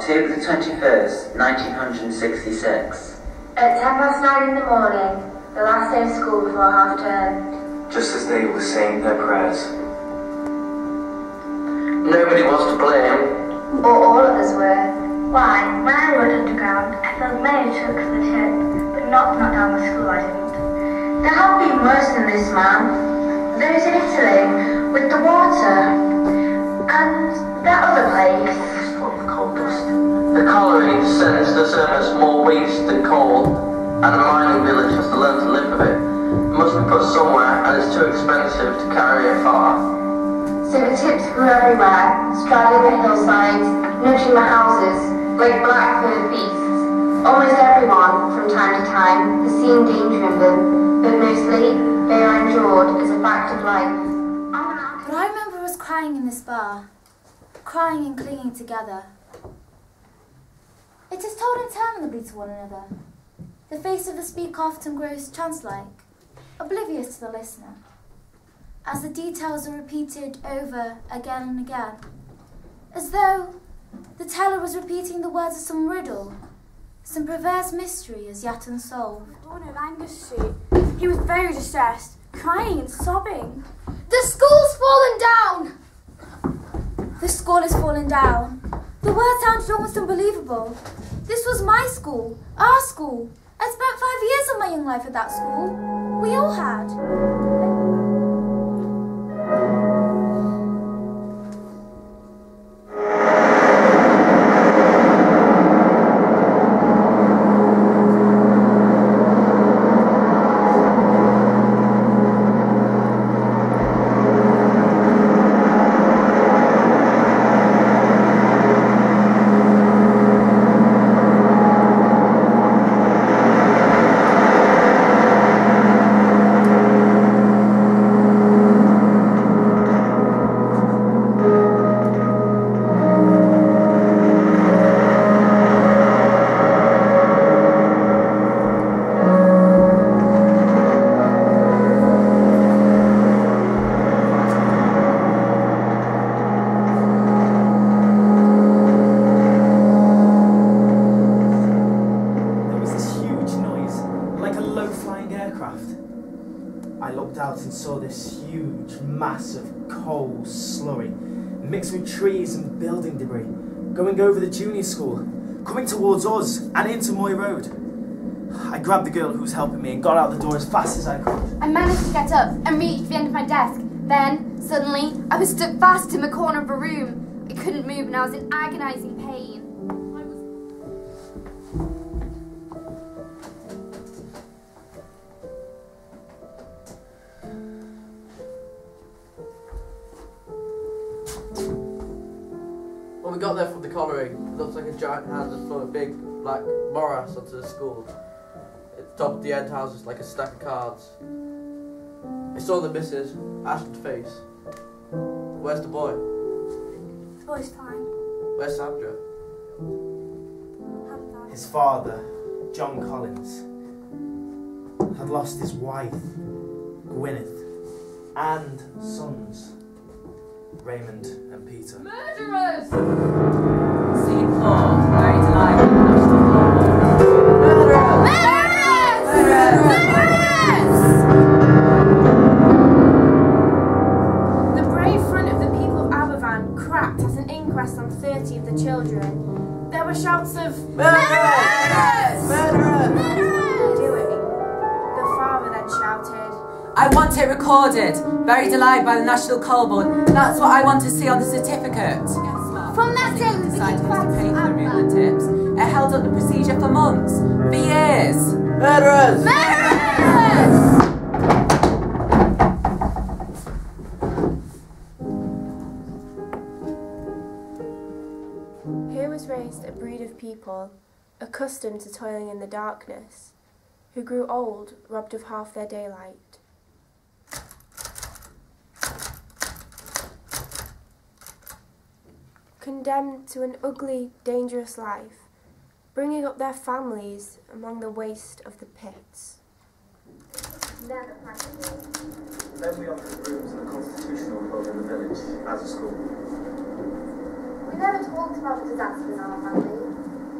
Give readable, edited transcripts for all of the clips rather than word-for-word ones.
October the 21st, 1966. At 9:10 in the morning, the last day of school before half term. Just as they were saying their prayers. Nobody was to blame. Or all of us were. Why, when I rode underground, I felt many took the tip, but not down the school, I didn't. There have been worse than this, man. Those in Italy, with the water, and that other place. Full of coal dust. The colliery sends the service more waste than coal, and the mining village has to learn to live with it. It must be put somewhere, and it's too expensive to carry it far. So the tips grew everywhere, straddling the hillsides, nudging the houses, like black-furred beasts. Almost everyone, from time to time, has seen danger in them, but mostly they are endured as a fact of life. But I remember us crying in this bar, crying and clinging together. It is told interminably to one another. The face of the speaker often grows trance-like, oblivious to the listener, as the details are repeated over again and again, as though the teller was repeating the words of some riddle, some perverse mystery as yet unsolved. On an Angus Street, he was very distressed, crying and sobbing. The school's fallen down! The school is fallen down. The word sounded almost unbelievable. This was my school, our school. I spent 5 years of my young life at that school. We all had. Mixed with trees and building debris, going over the junior school, coming towards us and into Moy Road. I grabbed the girl who was helping me and got out the door as fast as I could. I managed to get up and reach the end of my desk. Then, suddenly, I was stuck fast in the corner of a room. I couldn't move and I was in agonising pain. When we got there from the colliery, it looked like a giant hand had thrown a big black morass onto the school. At the top of the end house was like a stack of cards. I saw the missus, ashen face. Where's the boy? The boy's fine. Where's Sandra? His father, John Collins, had lost his wife, Gwyneth, and sons, Raymond and Peter. Murderers! Scene 4, buried alive in the National Hall. Murderers! Murderers! The brave front of the people of Aberfan cracked at an inquest on 30 of the children. There were shouts of Murderers! Murderers! Murderers! Doing. The father then shouted, I want it recorded. Buried alive by the National Coal Board. That's what I want to see on the certificate. From that day, we decided became to pay friends for the removal tips. It held up the procedure for months, for years. Murderers! Murderers! Here was raised a breed of people, accustomed to toiling in the darkness, who grew old, robbed of half their daylight. Condemned to an ugly, dangerous life, bringing up their families among the waste of the pits. Then we offered rooms in the constitutional club in the village as a school. We never talked about the disasters in our family.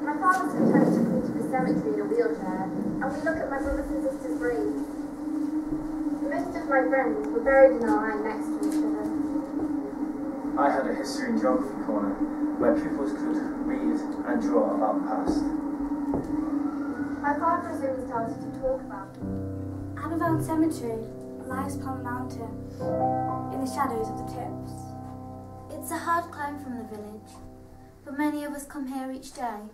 My father sometimes took me to the cemetery in a wheelchair, and we look at my brothers and sisters' graves. Most of my friends were buried in a line next to each other. I had a history and geography corner where pupils could read and draw about the past. My father has only started to talk about it. Aberfound Cemetery lies upon the mountain, in the shadows of the tips. It's a hard climb from the village, but many of us come here each day.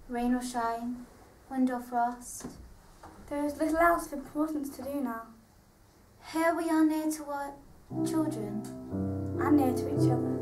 Rain or shine, wind or frost. There is little else of importance to do now. Here we are near to our children. And near to each other.